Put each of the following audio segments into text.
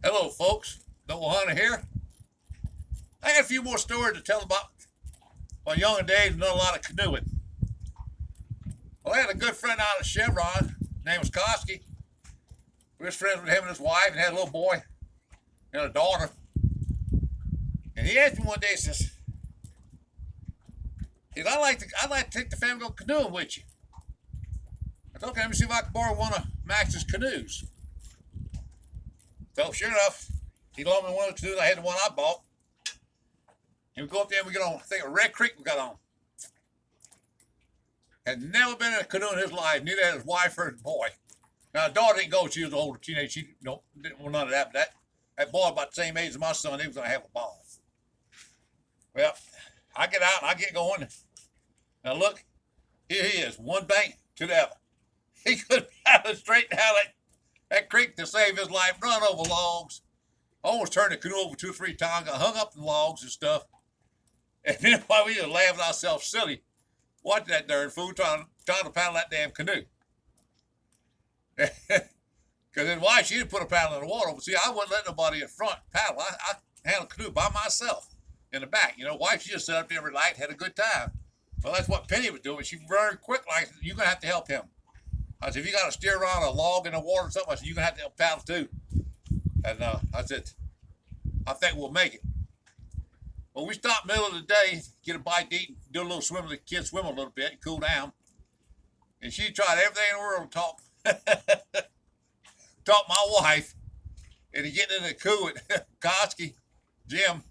Hello, folks. Noah Hunter here. I got a few more stories to tell about my younger days and done a lot of canoeing. Well, I had a good friend out of Chevron. His name was Koski. We was friends with him and his wife and had a little boy and a daughter. And he asked me one day, he says, I'd like to take the family go canoeing with you. I said, okay, let me see if I can borrow one of Max's canoes. So sure enough, he loaned me one of the canoes. I had the one I bought. And we go up there and we get on, I think a Red Creek we got on. Had never been in a canoe in his life, neither had his wife or his boy. Now, the daughter didn't go, she was an older teenager. She didn't want none of that, but that boy about the same age as my son, he was going to have a ball. Well, I get out and I get going. Now, look, here he is, one bank to the other. He could have straight down that creek to save his life, run over logs. Almost turned the canoe over 2 or 3 times, got hung up in logs and stuff. And then while we were laughing ourselves silly, watching that darn fool trying to paddle that damn canoe. Because his wife, she didn't put a paddle in the water. But see, I wouldn't let nobody in front paddle. I handled the canoe by myself in the back. You know, wife, she just sat up there, relaxed, had a good time. Well, that's what Penny was doing. She very quick, like, you're going to have to help him. I said, if you got to steer around a log in the water or something, I said, you're going to have to help paddle too. And I said, I think we'll make it. Well, we stopped middle of the day, get a bite to eat, do a little swim, the kids swim a little bit, cool down. And she tried everything in the world to talk my wife into getting in the canoe with Koski, Jim,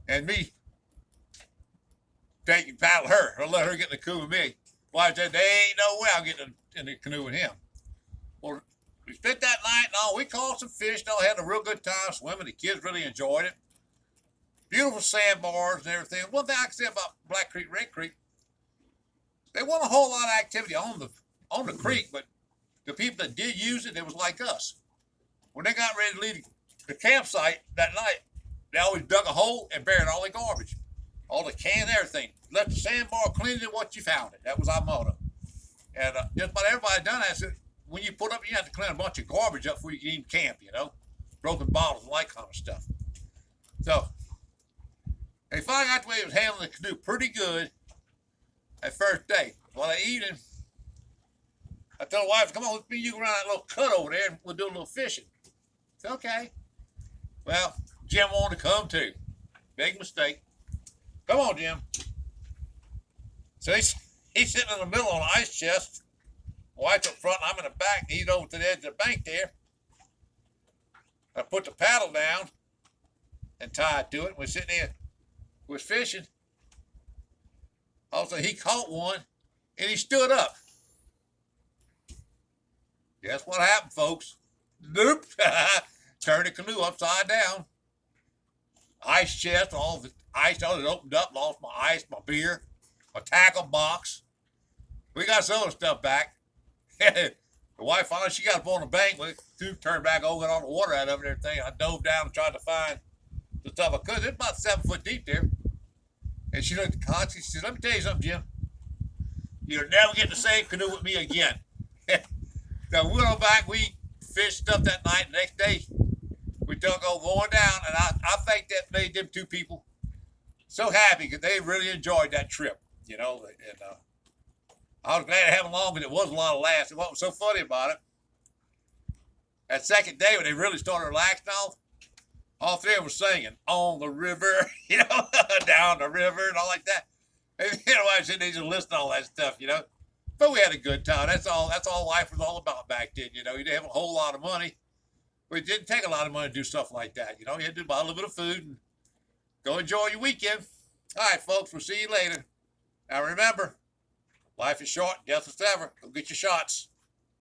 and me. Take and paddle her, or let her get in the canoe with me. Well, I said, there ain't no way I'm getting in the canoe with him. Well, we spent that night and all. We caught some fish, and all had a real good time swimming. The kids really enjoyed it. Beautiful sandbars and everything. One thing I can say about Black Creek, Red Creek, there wasn't a whole lot of activity on the creek, but the people that did use it, it was like us. When they got ready to leave the campsite that night, they always dug a hole and buried all the garbage, all the cans, everything. Left the sandbar clean it what you found it. That was our motto. And just about everybody done that. Said, when you put up, you have to clean a bunch of garbage up before you can even camp, you know, broken bottles and that kind of stuff. So they finally got the way he was handling the canoe pretty good that first day. Well, that evening, I told the wife, come on, let's be you can run that little cut over there and we'll do a little fishing. I said, okay. Well, Jim wanted to come too. Big mistake. Come on, Jim. So he's sitting in the middle on an ice chest. My wife's up front, and I'm in the back. He's over to the edge of the bank there. I put the paddle down and tied to it. We're sitting there, we was fishing. Also, he caught one, and he stood up. Guess what happened, folks? Nope. Turned the canoe upside down. Ice chest, all the ice, all it opened up, lost my ice, my beer, my tackle box. We got some of the stuff back. The wife finally, she got up on the bank, we turned back over, got all the water out of it and everything. I dove down and tried to find the stuff I could. It's about 7 foot deep there. And she looked at Connie, she said, let me tell you something, Jim. You'll never get in the same canoe with me again. So we went on back, we fished stuff that night. The next day, we took over going down, and I think that made them 2 people so happy because they really enjoyed that trip, you know. And I was glad to have them along, but it was a lot of laughs. And what was so funny about it, that second day when they really started relaxing off, all 3 of them were singing on the river, you know, down the river and all like that. And you know, I was sitting there just listening to all that stuff, you know. But we had a good time. That's all life was all about back then, you know. You didn't have a whole lot of money. But it didn't take a lot of money to do stuff like that, you know. You had to buy a little bit of food and go enjoy your weekend. All right, folks, we'll see you later. Now remember, life is short, death is ever. Go get your shots.